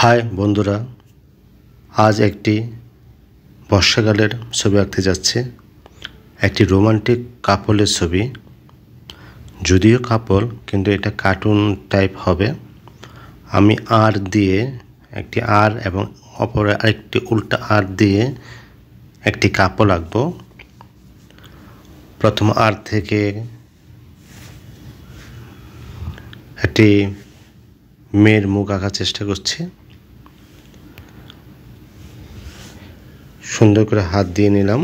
High বন্ধুরা, আজ একটি বর্ষাকালের ছবি আঁকতে যাচ্ছে। একটি রোমান্টিক কাপলের ছবি, যদিও কাপল কিন্তু এটা কার্টুন টাইপ হবে। আমি আর দিয়ে একটি আর এবং অপর আরেকটি উল্টা আর দিয়ে একটি কাপল আঁকবো। প্রথম আর থেকে একটি মেয়ের মুখ আঁকার চেষ্টা করছি। সুন্দর করে হাত দিয়ে নিলাম,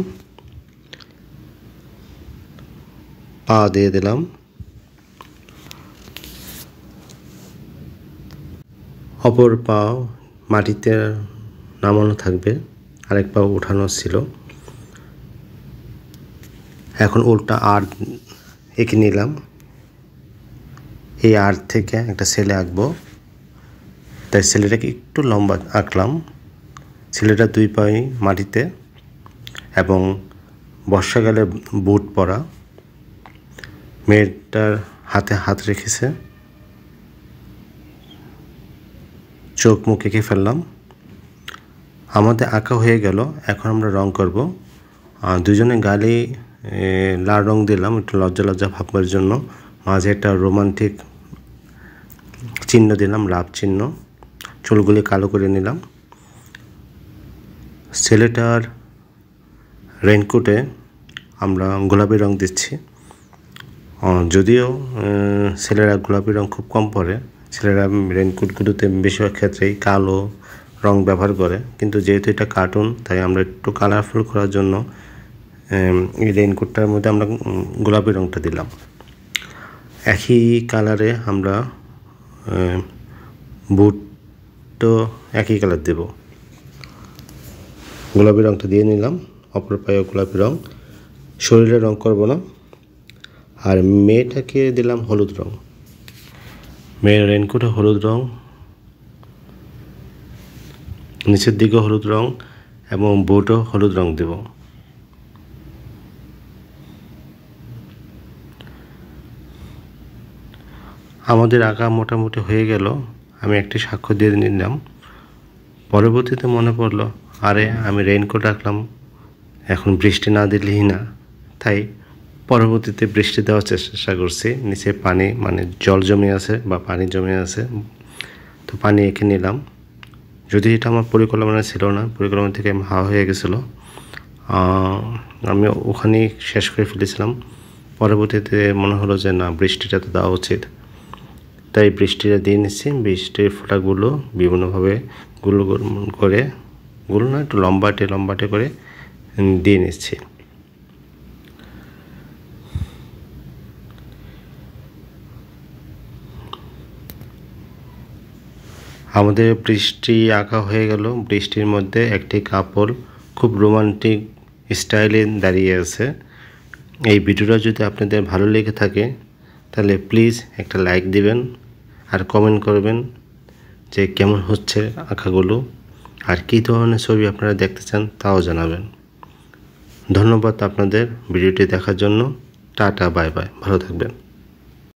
পা দিয়ে দিলাম, অপর পা মাটিতে নামানো থাকবে, আরেক পা উঠানো ছিল। এখন উল্টা আর এঁকে নিলাম। এই আর থেকে একটা ছেলে আঁকবো, তাই ছেলেটাকে একটু লম্বা আঁকলাম। ছেলেটা দুই পায়ে মাটিতে এবং বর্ষাকালে বুট পরা। মেয়েটার হাতে হাত রেখেছে, চোখ মুখ এঁকে ফেললাম। আমাদের আঁকা হয়ে গেল। এখন আমরা রং করব। দুজনে গালে লাল রং দিলাম একটু লজ্জা লজ্জা ভাববার জন্য। মাঝে একটা রোমান্টিক চিহ্ন দিলাম, লাভ চিহ্ন। চুলগুলি কালো করে নিলাম। ছেলেটার রেইনকোটে আমরা গোলাপি রং দিচ্ছি। যদিও ছেলেরা গোলাপি রং খুব কম পরে, ছেলেরা রেইনকোটগুলোতে বেশিরভাগ ক্ষেত্রেই কালো রং ব্যবহার করে, কিন্তু যেহেতু এটা কার্টুন তাই আমরা একটু কালারফুল করার জন্য এই রেইনকোটটার মধ্যে আমরা গোলাপি রংটা দিলাম। একই কালারে আমরা বুটও একই কালার দেব। গোলাপি রংটা দিয়ে নিলাম, অপর পায়ে গোলাপি রং। শরীরে রং করব না। আর মেয়েটাকে দিলাম হলুদ রং। মেয়ের রেইনকোটে হলুদ রং, নিচের দিকে হলুদ রং এবং বুটও হলুদ রং দেব। আমাদের আঁকা মোটামুটি হয়ে গেল। আমি একটি সাক্ষ্য দিয়ে নিলাম। পরবর্তীতে মনে পড়লো, আরে আমি রেইনকোট আঁকলাম, এখন বৃষ্টি না দিলেই না। তাই পরবর্তীতে বৃষ্টি দেওয়ার চেষ্টা করছি। নিচে পানি মানে জল জমে আছে বা পানি জমে আছে, তো পানি এঁকে নিলাম। যদি এটা আমার পরিকল্পনা ছিল না, পরিকল্পনা থেকে আমি হাওয়া হয়ে গেছিলো। আমি ওখানেই শেষ করে ফেলেছিলাম। পরবর্তীতে মনে হলো যে না, বৃষ্টিটা তো দেওয়া উচিত, তাই বৃষ্টিটা দিয়ে নিচ্ছি। বৃষ্টির ফোঁটাগুলো বিভিন্নভাবে গুলো করে, গুলো না একটু লম্বাটে করে দিয়ে নিচ্ছি। আমাদের বৃষ্টি আঁকা হয়ে গেল। বৃষ্টির মধ্যে একটি কাপল খুব রোমান্টিক স্টাইলে দাঁড়িয়ে আছে। এই ভিডিওটা যদি আপনাদের ভালো লেগে থাকে তাহলে প্লিজ একটা লাইক দিবেন আর কমেন্ট করবেন যে কেমন হচ্ছে আঁকাগুলো, আর কী ধরনের ছবি আপনারা দেখতে চান তাও জানাবেন। ধন্যবাদ আপনাদের ভিডিওটি দেখার জন্য। টাটা, বাই বাই, ভালো থাকবেন।